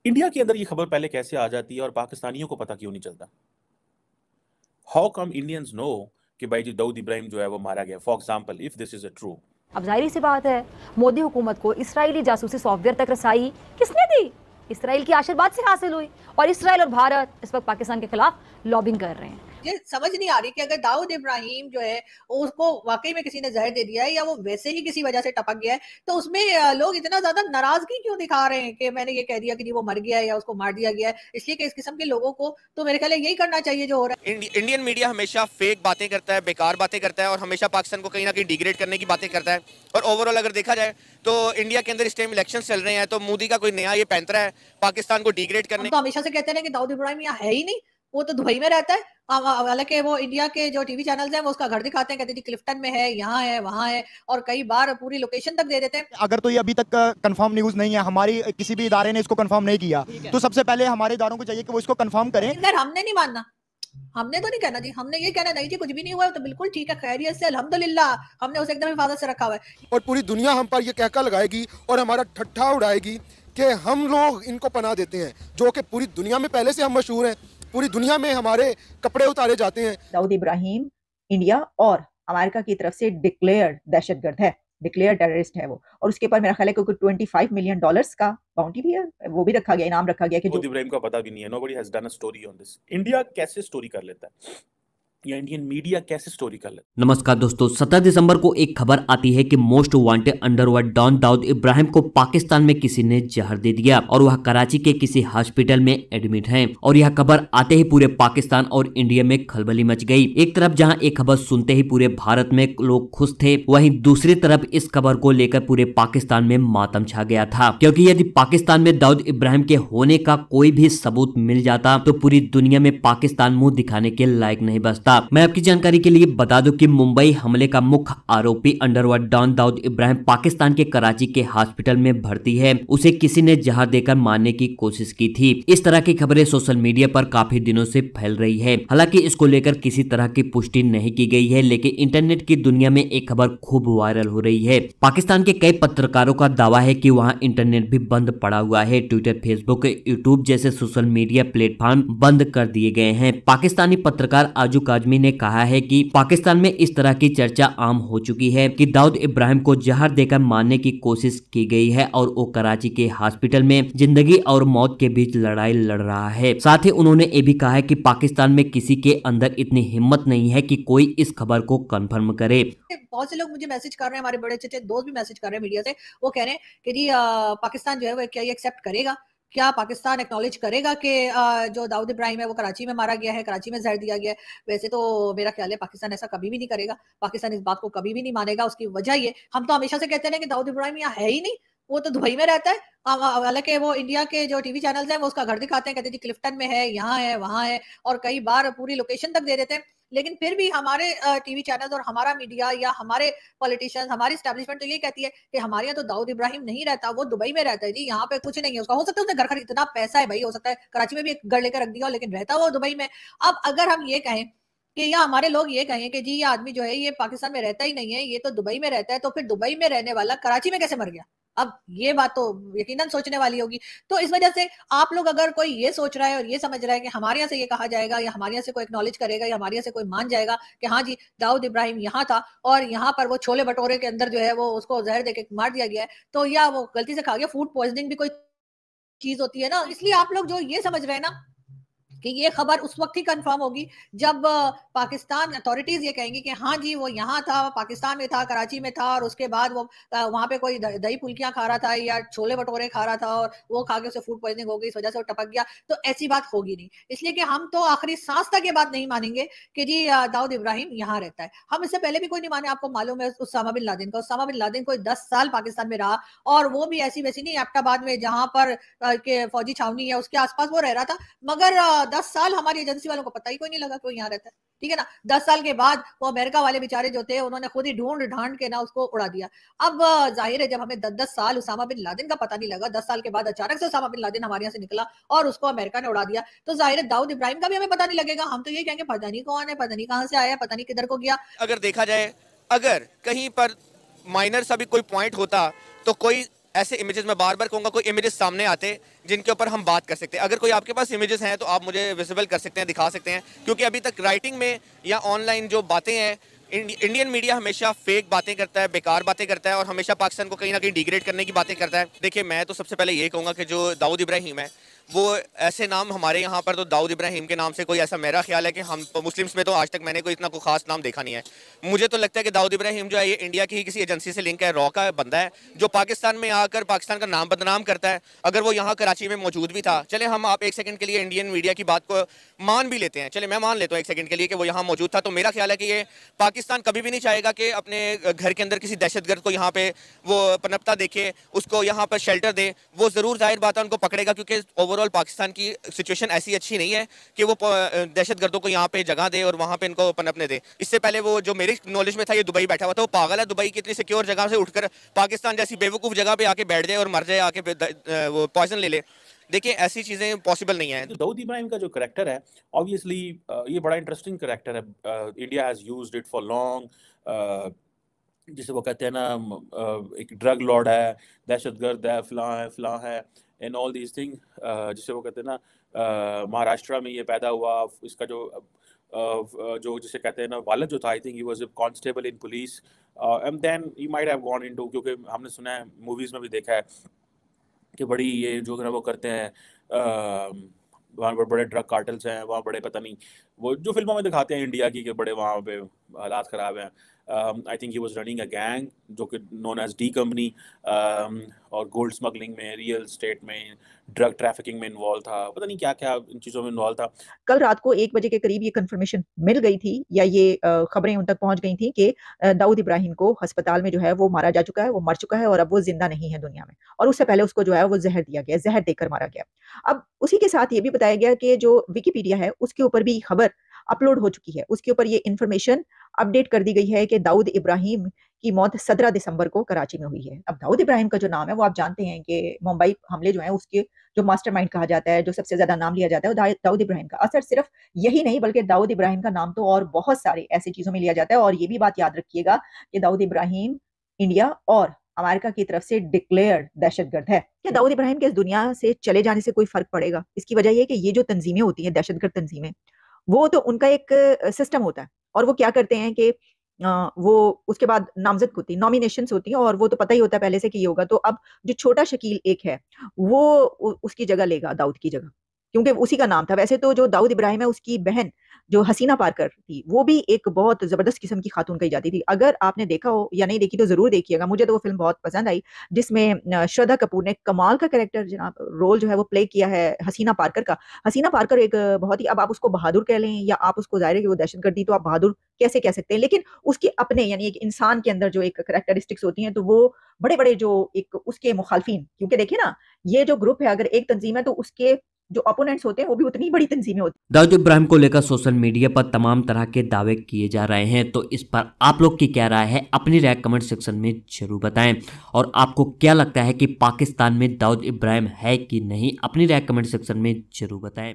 India के अंदर ये खबर पहले कैसे आ जाती है और पाकिस्तानियों को पता क्यों नहीं चलता? हाउ कम इंडियंस नो कि भाई जी दाऊद इब्राहिम जो है वो मारा गया? For example, if this is a true. अब जाहिर सी बात है, मोदी हुकूमत को इसराइली जासूसी सॉफ्टवेयर तक रसाई किसने दी? इसराइल की आशीर्वाद से हासिल हुई। और इसराइल और भारत इस वक्त पाकिस्तान के खिलाफ लॉबिंग कर रहे हैं। ये समझ नहीं आ रही कि अगर दाऊद इब्राहिम जो है उसको वाकई में किसी ने जहर दे दिया है या वो वैसे ही किसी वजह से टपक गया है, तो उसमें लोग इतना ज्यादा नाराजगी क्यों दिखा रहे हैं कि मैंने ये कह दिया कि वो मर गया है या उसको मार दिया गया है। इसलिए कि इस किस्म के लोगों को तो मेरे ख्याल यही करना चाहिए जो हो रहा है। इंडियन मीडिया हमेशा फेक बातें करता है, बेकार बातें करता है और हमेशा पाकिस्तान को कहीं ना कहीं डिग्रेड करने की बातें करता है। और ओवरऑल अगर देखा जाए तो इंडिया के अंदर इस टाइम इलेक्शन चल रहे हैं, तो मोदी का कोई नया ये पैंतरा है पाकिस्तान को डिग्रेड करने। तो हमेशा से कहते हैं कि दाऊद इब्राहिम यहाँ है ही नहीं, वो तो दुबई में रहता है। हालांकि वो इंडिया के जो टीवी चैनल्स हैं वो उसका घर दिखाते हैं, कहते हैं क्लिफ्टन में है, यहाँ है, वहाँ है, और कई बार पूरी लोकेशन तक दे देते हैं। अगर तो ये अभी तक कंफर्म न्यूज नहीं है, हमारी किसी भी इदारे ने इसको कंफर्म नहीं किया, तो सबसे पहले हमारे इदारों को चाहिए कि वो इसको कंफर्म करें। हमने नहीं मानना, हमने तो नहीं कहना जी, हमने ये कहना नहीं जी कुछ भी नहीं हुआ तो बिल्कुल ठीक है, खैरियत से अल्हम्दुलिल्लाह, हमने उसे एकदम हिफाजत से रखा हुआ है। और पूरी दुनिया हम पर ये कहका लगाएगी और हमारा ठट्ठा उड़ाएगी कि हम लोग इनको पनाह देते हैं, जो कि पूरी दुनिया में पहले से हम मशहूर हैं, पूरी दुनिया में हमारे कपड़े उतारे जाते हैं। दाऊद इब्राहिम इंडिया और अमेरिका की तरफ से डिक्लेयर्ड दहशतगर्द है, डिक्लेयर्ड टेररिस्ट है वो, और उसके ऊपर मेरा ख्याल है कि $25 मिलियन का बाउंटी भी है, वो भी रखा गया, इनाम रखा गया कि दाऊद इब्राहिम का पता भी नहीं है। Nobody has done a story on this. India कैसे स्टोरी कर लेता है या इंडियन मीडिया कैसे स्टोरी कर लेता है? नमस्कार दोस्तों, 17 दिसंबर को एक खबर आती है कि most wanted underworld don Dawood Ibrahim को पाकिस्तान में किसी ने जहर दे दिया और वह कराची के किसी हॉस्पिटल में एडमिट हैं। और यह खबर आते ही पूरे पाकिस्तान और इंडिया में खलबली मच गई। एक तरफ जहां एक खबर सुनते ही पूरे भारत में लोग खुश थे, वहीं दूसरी तरफ इस खबर को लेकर पूरे पाकिस्तान में मातम छा गया था, क्योंकि यदि पाकिस्तान में दाऊद इब्राहिम के होने का कोई भी सबूत मिल जाता तो पूरी दुनिया में पाकिस्तान मुंह दिखाने के लायक नहीं बचता। मैं आपकी जानकारी के लिए बता दूं कि मुंबई हमले का मुख्य आरोपी अंडरवर्ल्ड डॉन दाऊद इब्राहिम पाकिस्तान के कराची के हॉस्पिटल में भर्ती है। उसे किसी ने जहर देकर मारने की कोशिश की थी। इस तरह की खबरें सोशल मीडिया पर काफी दिनों से फैल रही है। हालांकि इसको लेकर किसी तरह की पुष्टि नहीं की गई है, लेकिन इंटरनेट की दुनिया में एक खबर खूब वायरल हो रही है। पाकिस्तान के कई पत्रकारों का दावा है कि वहाँ इंटरनेट भी बंद पड़ा हुआ है। ट्विटर, फेसबुक, यूट्यूब जैसे सोशल मीडिया प्लेटफॉर्म बंद कर दिए गए हैं। पाकिस्तानी पत्रकार आजू काजमी ने कहा है कि पाकिस्तान में इस तरह की चर्चा आम हो चुकी है कि दाऊद इब्राहिम को जहर देकर मारने की कोशिश की गई है और वो कराची के हॉस्पिटल में जिंदगी और मौत के बीच लड़ाई लड़ रहा है। साथ ही उन्होंने ये भी कहा है कि पाकिस्तान में किसी के अंदर इतनी हिम्मत नहीं है कि कोई इस खबर को कंफर्म करे। बहुत से लोग मुझे मैसेज कर रहे हैं, हमारे बड़े अच्छे दोस्त भी मैसेज कर रहे हैं मीडिया से, वो कह रहे हैं कि जी पाकिस्तान जो है वो क्या ये एक्सेप्ट करेगा, क्या पाकिस्तान एक्नॉलेज करेगा कि जो दाऊद इब्राहिम है वो कराची में मारा गया है, कराची में जहर दिया गया है? वैसे तो मेरा ख्याल है पाकिस्तान ऐसा कभी भी नहीं करेगा, पाकिस्तान इस बात को कभी भी नहीं मानेगा। उसकी वजह ये, हम तो हमेशा से कहते हैं कि दाऊद इब्राहिम यहाँ है ही नहीं, वो तो दुबई में रहता है। हालांकि वो इंडिया के जो टीवी चैनल्स हैं वो उसका घर दिखाते हैं, कहते हैं क्लिफ्टन में है, यहाँ है, वहाँ है, और कई बार पूरी लोकेशन तक दे देते हैं। लेकिन फिर भी हमारे टीवी चैनल्स और हमारा मीडिया या हमारे पॉलिटिशियंस, हमारी एस्टैब्लिशमेंट तो ये कहती है कि हमारे यहाँ तो दाऊद इब्राहिम नहीं रहता, वो दुबई में रहता है जी, यहाँ पे कुछ नहीं है उसका। हो सकता है उसने घर खरीद, इतना पैसा है भाई, हो सकता है कराची में भी एक घर लेकर रख दिया हो, लेकिन रहता वो दुबई में। अब अगर हम ये कहें कि या हमारे लोग ये कहें कि जी ये आदमी जो है ये पाकिस्तान में रहता ही नहीं है, ये तो दुबई में रहता है, तो फिर दुबई में रहने वाला कराची में कैसे मर गया? अब ये बात तो यकीनन सोचने वाली होगी। तो इस वजह से आप लोग अगर कोई ये सोच रहा है और ये समझ रहा है कि हमारे यहाँ से ये कहा जाएगा या हमारे यहाँ से कोई एक्नॉलेज करेगा या हमारे यहाँ से कोई मान जाएगा कि हाँ जी दाऊद इब्राहिम यहाँ था और यहाँ पर वो छोले भटोरे के अंदर जो है वो उसको जहर देके मार दिया गया है, तो या वो गलती से खा गया, फूड पॉइजनिंग भी कोई चीज होती है ना। इसलिए आप लोग जो ये समझ रहे हैं ना कि ये खबर उस वक्त ही कंफर्म होगी जब पाकिस्तान अथॉरिटीज ये कहेंगी कि हाँ जी वो यहाँ था, पाकिस्तान में था, कराची में था, और उसके बाद वो वहां पे कोई दही फुल्कियां खा रहा था या छोले भटोरे खा रहा था और वो खा के उसे फूड पॉइजनिंग हो गई, इस वजह से वो टपक गया। तो ऐसी बात होगी नहीं। इसलिए कि हम तो आखिरी सांस तक ये बात नहीं मानेंगे कि जी दाऊद इब्राहिम यहाँ रहता है। हम इससे पहले भी कोई नहीं माने। आपको मालूम है उसामा बिन लादेन का, उसामा बिन लादेन कोई 10 साल पाकिस्तान में रहा, और वो भी ऐसी वैसी नहीं, एबटाबाद में जहां पर के फौजी छावनी है उसके आसपास वो रह रहा था, मगर 10 साल हमारी एजेंसी वालों को पता ही कोई नहीं लगा कि वो यहाँ रहता है। ठीक है ना। 10 साल के बाद वो अमेरिका वाले बेचारे जो थे उन्होंने खुद ही ढूंढ ढांड के ना उसको उड़ा दिया। अब जाहिर है जब हमें 10-10 साल उसामा बिन लादेन का पता नहीं लगा, 10 साल के बाद अचानक से उसामा बिन लादेन हमारे यहाँ से निकला और उसको अमेरिका ने उड़ा दिया, तो जाहिर है दाऊद इब्राहिम का भी हमें पता नहीं लगेगा। हम तो ये कहेंगे पता नहीं कौन है, पता नहीं कहाँ से आया, पता नहीं किधर को गया। अगर देखा जाए, अगर कहीं पर माइनर सा भी कोई पॉइंट होता तो कोई ऐसे इमेजेस मैं बार बार कहूँगा कोई इमेजेस सामने आते जिनके ऊपर हम बात कर सकते हैं। अगर कोई आपके पास इमेजेस हैं तो आप मुझे विजिबल कर सकते हैं, दिखा सकते हैं, क्योंकि अभी तक राइटिंग में या ऑनलाइन जो बातें हैं, इंडियन मीडिया हमेशा फेक बातें करता है, बेकार बातें करता है और हमेशा पाकिस्तान को कहीं ना कहीं डिग्रेड करने की बातें करता है। देखिए, मैं तो सबसे पहले ये कहूँगा कि जो दाऊद इब्राहिम है वो ऐसे नाम हमारे यहाँ पर तो दाऊद इब्राहिम के नाम से कोई ऐसा मेरा ख्याल है कि हम मुस्लिम्स में तो आज तक मैंने कोई इतना कोई खास नाम देखा नहीं है। मुझे तो लगता है कि दाऊद इब्राहिम जो है ये इंडिया की ही किसी एजेंसी से लिंक है, रॉ का बंदा है जो पाकिस्तान में आकर पाकिस्तान का नाम बदनाम करता है। अगर वो यहाँ कराची में मौजूद भी था, चले हम आप एक सेकंड के लिए इंडियन मीडिया की बात को मान भी लेते हैं, चले मैं मान लेता हूँ एक सेकंड के लिए कि वो यहाँ मौजूद था, तो मेरा ख्याल है कि ये पाकिस्तान कभी भी नहीं चाहेगा कि अपने घर के अंदर किसी दहशतगर्द को यहाँ पे वो पनपता देखे, उसको यहाँ पर शेल्टर दे। वो ज़रूर जाहिर बात है उनको पकड़ेगा, क्योंकि ओवरऑल पाकिस्तान की सिचुएशन ऐसी अच्छी नहीं है कि वो दहशतगर्दों को यहाँ पे जगह दे और वहाँ पे इनको पनपने दे। इससे पहले वो जो मेरी नॉलेज में था, ये दुबई बैठा हुआ था, वो पागल है। दुबई की इतनी सिक्योर जगह से उठकर पाकिस्तान जैसी बेवकूफ़ जगह पे आके बैठ जाए और मर जाए, आके वो पॉइजन ले ले। देखिए, ऐसी चीज़ें पॉसिबल नहीं है। तो दाऊद इब्राहिम का जो करैक्टर है, ऑब्वियसली ये बड़ा इंटरेस्टिंग करैक्टर है। India has used it for long. जिसे वो कहते हैं ना, एक ड्रग लॉर्ड है, दहशतगर्द है, फलां है एंड ऑल दीज थिंग। जिसे वो कहते हैं ना, महाराष्ट्र में ये पैदा हुआ। इसका जो जिसे कहते हैं ना, वालिद जो था, I think he was a constable in police and then he might have gone into, क्योंकि हमने सुना है, मूवीज़ में भी देखा है कि बड़ी ये जो है वो करते हैं, वहाँ पर बड़े ड्रग कार्टल्स हैं, वहाँ बड़े पता नहीं वो जो फिल्मों में दिखाते हैं इंडिया की कि बड़े वहाँ पे हालात ख़राब हैं। आई think he was running a gang जो कि नोन एज डी कंपनी, और गोल्ड स्मगलिंग में, रियल स्टेट में, ड्रग ट्रैफिकिंग में इन्वॉल्व था, पता नहीं क्या क्या इन चीज़ों में इन्वॉल्व था। कल रात को 1 बजे के करीब ये कंफर्मेशन मिल गई थी, या ये खबरें उन तक पहुंच गई थी कि दाऊद इब्राहिम को अस्पताल में जो है वो मारा जा चुका है, वो मर चुका है और अब वो जिंदा नहीं है दुनिया में। और उससे पहले उसको जो है वो जहर दिया गया, जहर देकर मारा गया। अब उसी के साथ ये भी बताया गया कि जो विकिपीडिया है उसके ऊपर भी खबर अपलोड हो चुकी है, उसके ऊपर ये इन्फॉर्मेशन अपडेट कर दी गई है कि दाऊद इब्राहिम की मौत 17 दिसंबर को कराची में हुई है। अब दाऊद इब्राहिम का जो नाम है वो आप जानते हैं कि मुंबई हमले जो है उसके जो मास्टरमाइंड कहा जाता है, जो सबसे ज्यादा नाम लिया जाता है, वो दाऊद इब्राहिम का। असर सिर्फ यही नहीं बल्कि दाऊद इब्राहिम का नाम तो और बहुत सारे ऐसी चीजों में लिया जाता है। और ये भी बात याद रखिएगा कि दाऊद इब्राहिम इंडिया और अमेरिका की तरफ से डिक्लेयर्ड दहशतगर्द है। क्या दाऊद इब्राहिम के इस दुनिया से चले जाने से कोई फर्क पड़ेगा? इसकी वजह यह है कि ये जो तंजीमें होती हैं, दहशतगर्द तंजीमें, वो तो उनका एक सिस्टम होता है और वो क्या करते हैं कि वो उसके बाद नामजद होती, नॉमिनेशंस होती हैं और वो तो पता ही होता है पहले से कि ये होगा। तो अब जो छोटा शकील एक है वो उसकी जगह लेगा, दाऊद की जगह, क्योंकि उसी का नाम था। वैसे तो जो दाऊद इब्राहिम है उसकी बहन जो हसीना पारकर थी वो भी एक बहुत जबरदस्त किस्म की खातून कही जाती थी। अगर आपने देखा हो या नहीं देखी तो जरूर देखिएगा, मुझे तो वो फिल्म बहुत पसंद आई, जिसमें श्रद्धा कपूर ने कमाल का कैरेक्टर जनाब रोल जो है वो प्ले किया है हसीना पारकर का। हसीना पारकर एक बहुत ही, अब आप उसको बहादुर कह लें या आप उसको जाहिर है कि वो दहशतगर्दी, तो आप बहादुर कैसे कह सकते हैं, लेकिन उसके अपने यानी एक इंसान के अंदर जो एक कैरेक्टरिस्टिक्स होती हैं तो वो बड़े बड़े जो एक उसके मुखालफिन, क्योंकि देखिए ना ये जो ग्रुप है अगर एक तंजीम है तो उसके जो अपोनेंट्स होते हैं वो भी उतनी बड़ी तंजीमें होती हैं। दाऊद इब्राहिम को लेकर सोशल मीडिया पर तमाम तरह के दावे किए जा रहे हैं, तो इस पर आप लोग की क्या राय है? अपनी राय कमेंट सेक्शन में जरूर बताएं। और आपको क्या लगता है कि पाकिस्तान में दाऊद इब्राहिम है कि नहीं? अपनी राय कमेंट सेक्शन में जरूर बताएं।